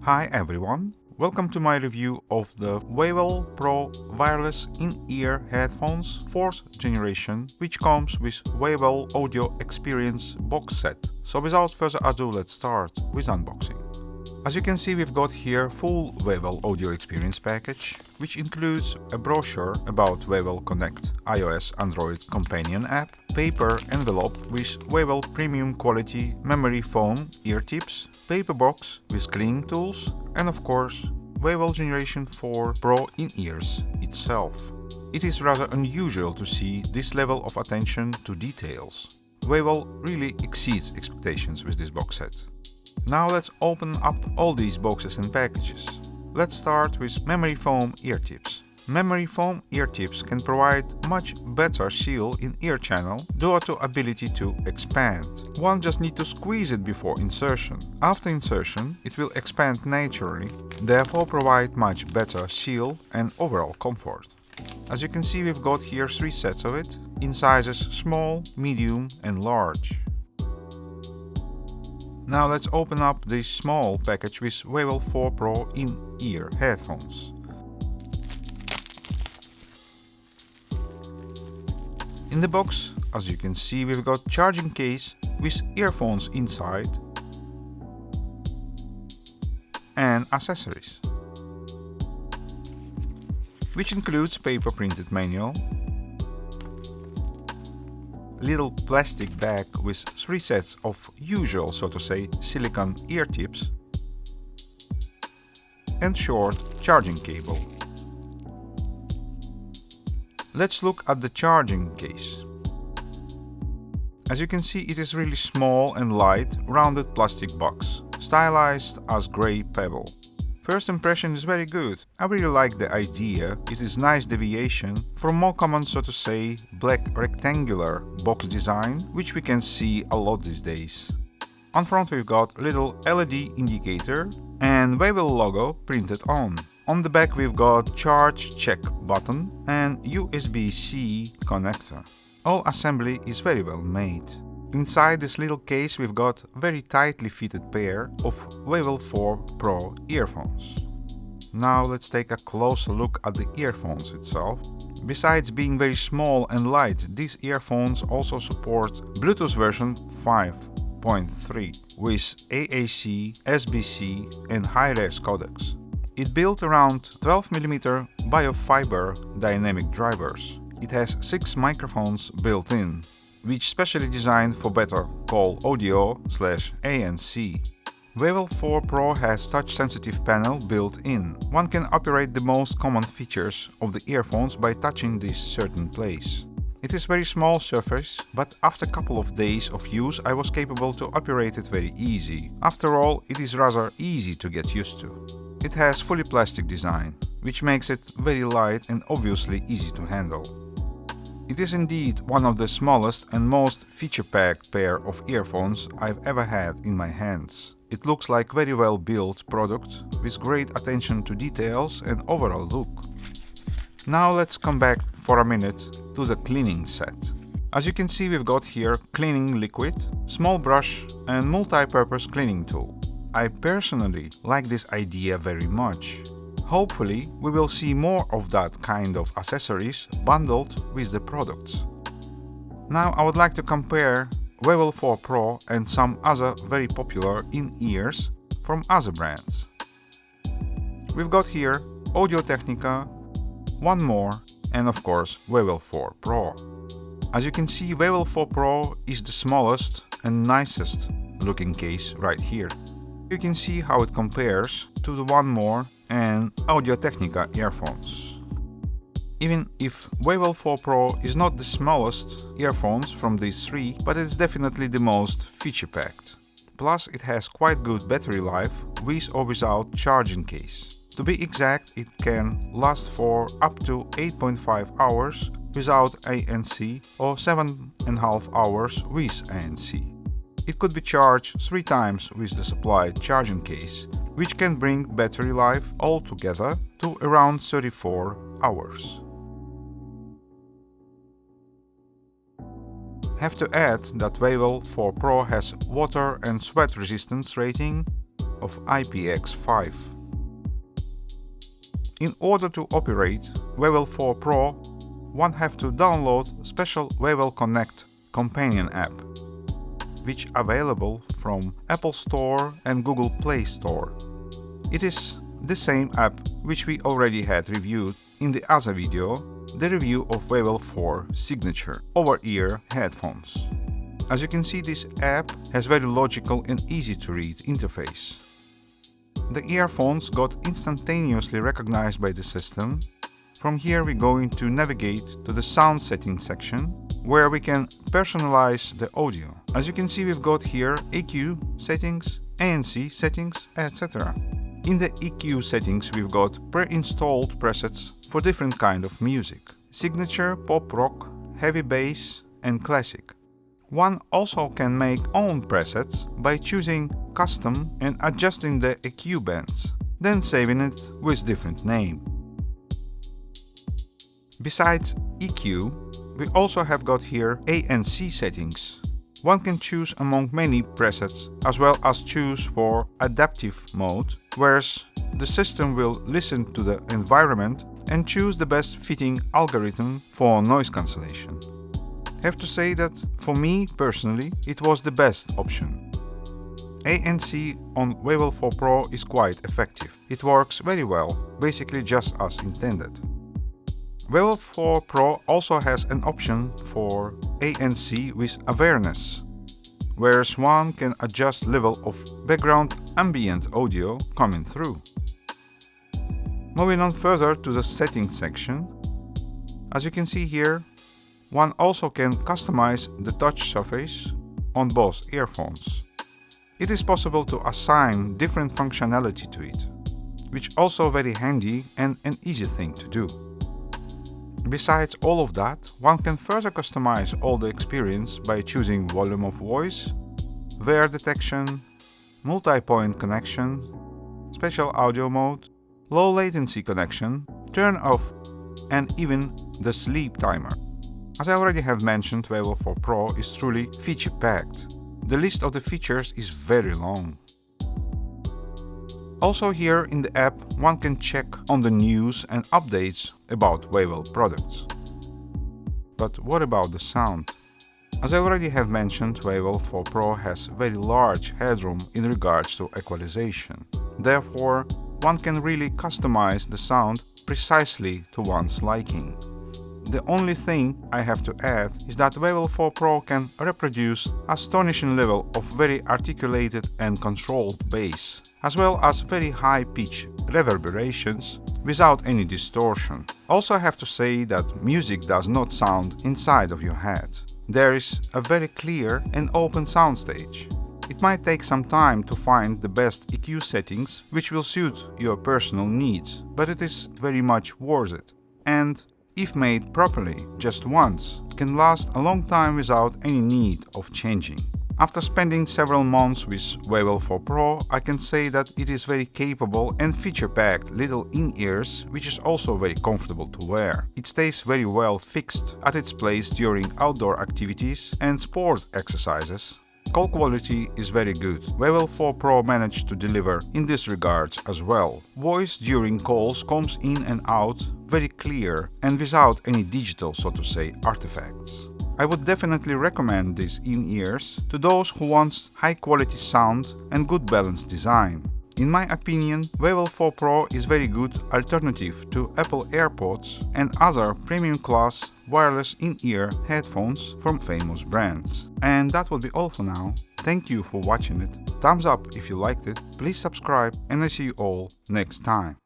Hi everyone, welcome to my review of the Wavell Pro wireless in-ear headphones 4th generation, which comes with Wavell Audio Experience box set. So without further ado, let's start with unboxing. As you can see, we've got here full Wavell Audio Experience package, which includes a brochure about Wavell Connect iOS Android companion app, paper envelope with Wavell premium quality memory foam ear tips, paper box with cleaning tools, and of course, Wavell Generation 4 Pro in-ears itself. It is rather unusual to see this level of attention to details. Wavell really exceeds expectations with this box set. Now let's open up all these boxes and packages. Let's start with memory foam ear tips. Memory foam ear tips can provide much better seal in ear channel due to ability to expand. One just need to squeeze it before insertion. After insertion, it will expand naturally, therefore provide much better seal and overall comfort. As you can see, we've got here 3 sets of it in sizes small, medium and large. Now let's open up this small package with Wavell 4 Pro in-ear headphones. In the box, as you can see, we've got charging case with earphones inside and accessories, which includes paper printed manual, little plastic bag with 3 sets of usual, so to say, silicone ear tips, and short charging cable. Let's look at the charging case. As you can see, it is really small and light, rounded plastic box, stylized as grey pebble. First impression is very good. I really like the idea. It is nice deviation from more common, so to say, black rectangular box design, which we can see a lot these days. On front we've got little LED indicator and Wavell logo printed on. On the back we've got charge check button and USB-C connector. All assembly is very well made. Inside this little case we've got very tightly fitted pair of Wavell 4 Pro earphones. Now let's take a closer look at the earphones itself. Besides being very small and light, these earphones also support Bluetooth version 5.3 with AAC, SBC and high-res codecs. It built around 12mm biofiber dynamic drivers. It has 6 microphones built in, which specially designed for better call audio /ANC. Wavell 4 Pro has touch-sensitive panel built in. One can operate the most common features of the earphones by touching this certain place. It is very small surface, but after a couple of days of use I was capable to operate it very easy. After all, it is rather easy to get used to. It has fully plastic design, which makes it very light and obviously easy to handle. It is indeed one of the smallest and most feature-packed pair of earphones I've ever had in my hands. It looks like very well built product with great attention to details and overall look. Now let's come back for a minute to the cleaning set. As you can see, we've got here cleaning liquid, small brush and multi-purpose cleaning tool. I personally like this idea very much. Hopefully, we will see more of that kind of accessories bundled with the products. Now I would like to compare Wavell 4 Pro and some other very popular in-ears from other brands. We've got here Audio Technica, one more, and of course Wavell 4 Pro. As you can see, Wavell 4 Pro is the smallest and nicest looking case right here. You can see how it compares to the one more and Audio Technica earphones. Even if Wavell 4 Pro is not the smallest earphones from these 3, but it's definitely the most feature-packed. Plus it has quite good battery life with or without charging case. To be exact, it can last for up to 8.5 hours without ANC or 7.5 hours with ANC. It could be charged 3 times with the supplied charging case, which can bring battery life altogether to around 34 hours. Have to add that Wavell 4 Pro has water and sweat resistance rating of IPX5. In order to operate Wavell 4 Pro, one have to download special Wavell Connect companion app, which available from Apple Store and Google Play Store. It is the same app which we already had reviewed in the other video, the review of Wavell 4 Signature over-ear headphones. As you can see, this app has very logical and easy to read interface. The earphones got instantaneously recognized by the system. From here we're going to navigate to the sound settings section, where we can personalize the audio. As you can see, we've got here EQ settings, ANC settings, etc. In the EQ settings we've got pre-installed presets for different kind of music: signature, pop rock, heavy bass and classic. One also can make own presets by choosing custom and adjusting the EQ bands, then saving it with different name. Besides EQ, we also have got here ANC settings. One can choose among many presets, as well as choose for adaptive mode, whereas the system will listen to the environment and choose the best fitting algorithm for noise cancellation. Have to say that for me personally it was the best option. ANC on Wavell 4 Pro is quite effective. It works very well, basically just as intended. Wavell 4 Pro also has an option for ANC with awareness, whereas one can adjust level of background ambient audio coming through. Moving on further to the settings section, as you can see here, one also can customize the touch surface on both earphones. It is possible to assign different functionality to it, which also very handy and an easy thing to do. Besides all of that, one can further customize all the experience by choosing volume of voice, wear detection, multi-point connection, special audio mode, low latency connection, turn off, and even the sleep timer. As I already have mentioned, Wavell 4 Pro is truly feature-packed. The list of the features is very long. Also here in the app one can check on the news and updates about Wavell products. But what about the sound? As I already have mentioned, Wavell 4 Pro has very large headroom in regards to equalization. Therefore, one can really customize the sound precisely to one's liking. The only thing I have to add is that Wavell 4 Pro can reproduce astonishing level of very articulated and controlled bass, as well as very high-pitch reverberations without any distortion. Also I have to say that music does not sound inside of your head. There is a very clear and open soundstage. It might take some time to find the best EQ settings which will suit your personal needs, but it is very much worth it. And if made properly, just once, it can last a long time without any need of changing. After spending several months with Wavell 4 Pro, I can say that it is very capable and feature-packed little in-ears, which is also very comfortable to wear. It stays very well fixed at its place during outdoor activities and sport exercises. Call quality is very good. Wavell 4 Pro managed to deliver in this regards as well. Voice during calls comes in and out very clear and without any digital, so to say, artifacts. I would definitely recommend these in-ears to those who want high quality sound and good balanced design. In my opinion, Wavell 4 Pro is very good alternative to Apple AirPods and other premium class wireless in-ear headphones from famous brands. And that will be all for now. Thank you for watching it. Thumbs up if you liked it, please subscribe, and I see you all next time.